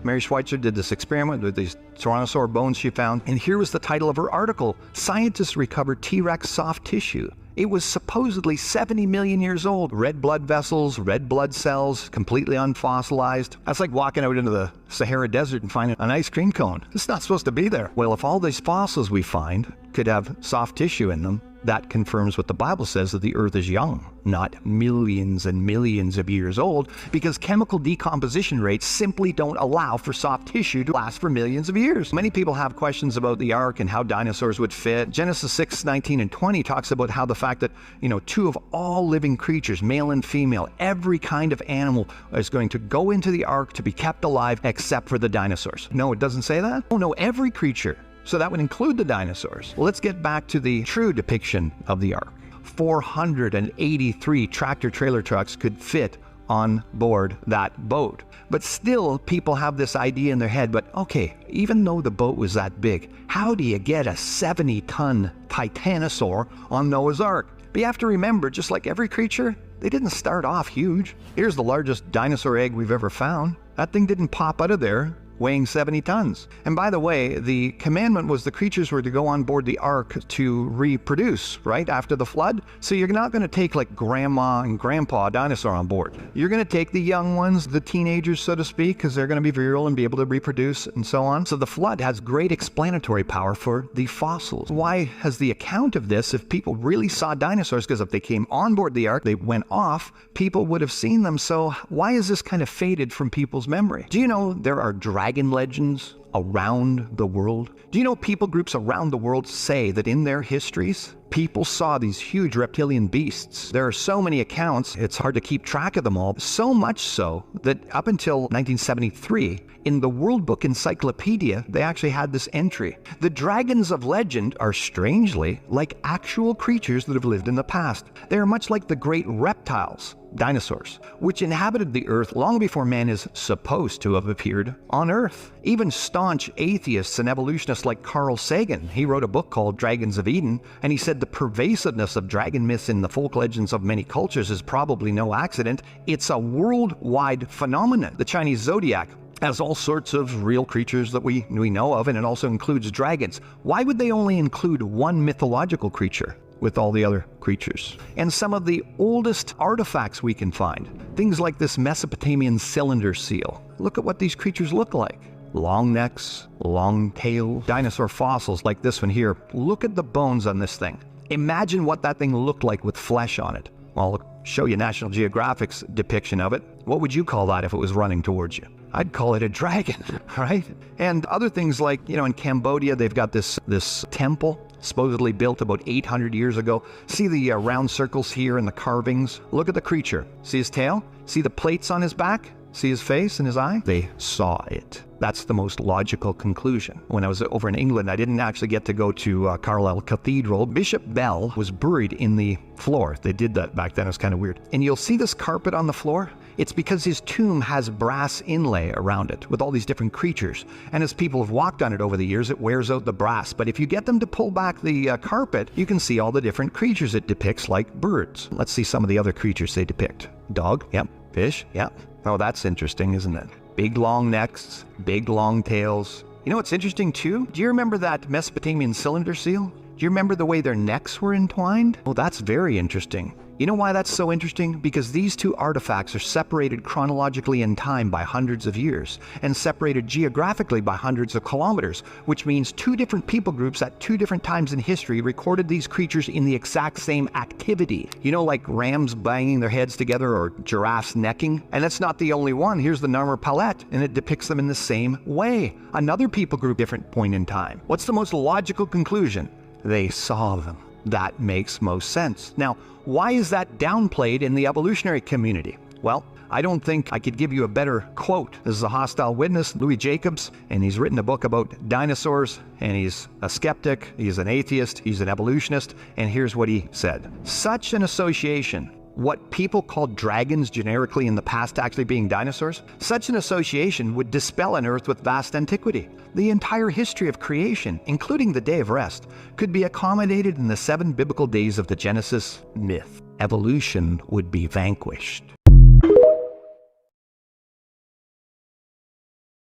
Mary Schweitzer did this experiment with these tyrannosaur bones she found, and here was the title of her article: Scientists Recovered T-Rex Soft Tissue. It was supposedly 70 million years old. Red blood vessels, red blood cells, completely unfossilized. That's like walking out into the Sahara Desert and finding an ice cream cone. It's not supposed to be there. Well, if all these fossils we find could have soft tissue in them, that confirms what the Bible says, that the earth is young, not millions and millions of years old, because chemical decomposition rates simply don't allow for soft tissue to last for millions of years. Many people have questions about the ark and how dinosaurs would fit. Genesis 6:19 and 20 talks about how the fact that, two of all living creatures, male and female, every kind of animal is going to go into the ark to be kept alive except for the dinosaurs. No, it doesn't say that. Oh no, every creature. So that would include the dinosaurs. Well, let's get back to the true depiction of the ark. 483 tractor-trailer trucks could fit on board that boat. But still, people have this idea in their head, but okay, even though the boat was that big, how do you get a 70-ton titanosaur on Noah's Ark? But you have to remember, just like every creature, they didn't start off huge. Here's the largest dinosaur egg we've ever found. That thing didn't pop out of there weighing 70 tons. And by the way, the commandment was the creatures were to go on board the ark to reproduce, right, after the flood. So you're not going to take like grandma and grandpa dinosaur on board. You're going to take the young ones, the teenagers, so to speak, because they're going to be virile and be able to reproduce and so on. So the flood has great explanatory power for the fossils. Why has the account of this, if people really saw dinosaurs, because if they came on board the ark, they went off, people would have seen them. So why is this kind of faded from people's memory? Do you know there are dragon legends around the world? Do you know people groups around the world say that in their histories, people saw these huge reptilian beasts? There are so many accounts, it's hard to keep track of them all. So much so that up until 1973, in the World Book Encyclopedia, they actually had this entry. The dragons of legend are strangely like actual creatures that have lived in the past. They are much like the great reptiles, dinosaurs, which inhabited the earth long before man is supposed to have appeared on earth. Even staunch atheists and evolutionists like Carl Sagan, he wrote a book called Dragons of Eden, and he said the pervasiveness of dragon myths in the folk legends of many cultures is probably no accident. It's a worldwide phenomenon. The Chinese zodiac has all sorts of real creatures that we know of, and it also includes dragons. Why would they only include one mythological creature with all the other creatures? And some of the oldest artifacts we can find, things like this Mesopotamian cylinder seal. Look at what these creatures look like. Long necks, long tails, dinosaur fossils like this one here. Look at the bones on this thing. Imagine what that thing looked like with flesh on it. Well, I'll show you National Geographic's depiction of it. What would you call that if it was running towards you? I'd call it a dragon, right? And other things like, in Cambodia, they've got this temple supposedly built about 800 years ago. See the round circles here and the carvings? Look at the creature. See his tail? See the plates on his back? See his face and his eye? They saw it. That's the most logical conclusion. When I was over in England, I didn't actually get to go to Carlisle Cathedral. Bishop Bell was buried in the floor. They did that back then. It was kind of weird. And you'll see this carpet on the floor. It's because his tomb has brass inlay around it with all these different creatures. And as people have walked on it over the years, it wears out the brass. But if you get them to pull back the carpet, you can see all the different creatures it depicts, like birds. Let's see some of the other creatures they depict. Dog, yep. Fish, yep. Oh, that's interesting, isn't it? Big long necks, big long tails. You know what's interesting too? Do you remember that Mesopotamian cylinder seal? Do you remember the way their necks were entwined? Well, that's very interesting. You know why that's so interesting? Because these two artifacts are separated chronologically in time by hundreds of years, and separated geographically by hundreds of kilometers, which means two different people groups at two different times in history recorded these creatures in the exact same activity. You know, like rams banging their heads together or giraffes necking? And that's not the only one. Here's the Narmer Palet, and it depicts them in the same way. Another people group, different point in time. What's the most logical conclusion? They saw them. That makes most sense. Now, why is that downplayed in the evolutionary community? Well, I don't think I could give you a better quote. This is a hostile witness, Louis Jacobs, and he's written a book about dinosaurs, and he's a skeptic, he's an atheist, he's an evolutionist, and here's what he said. Such an association, what people called dragons generically in the past actually being dinosaurs, such an association would dispel an earth with vast antiquity. The entire history of creation, including the day of rest, could be accommodated in the 7 biblical days of the Genesis myth. Evolution would be vanquished.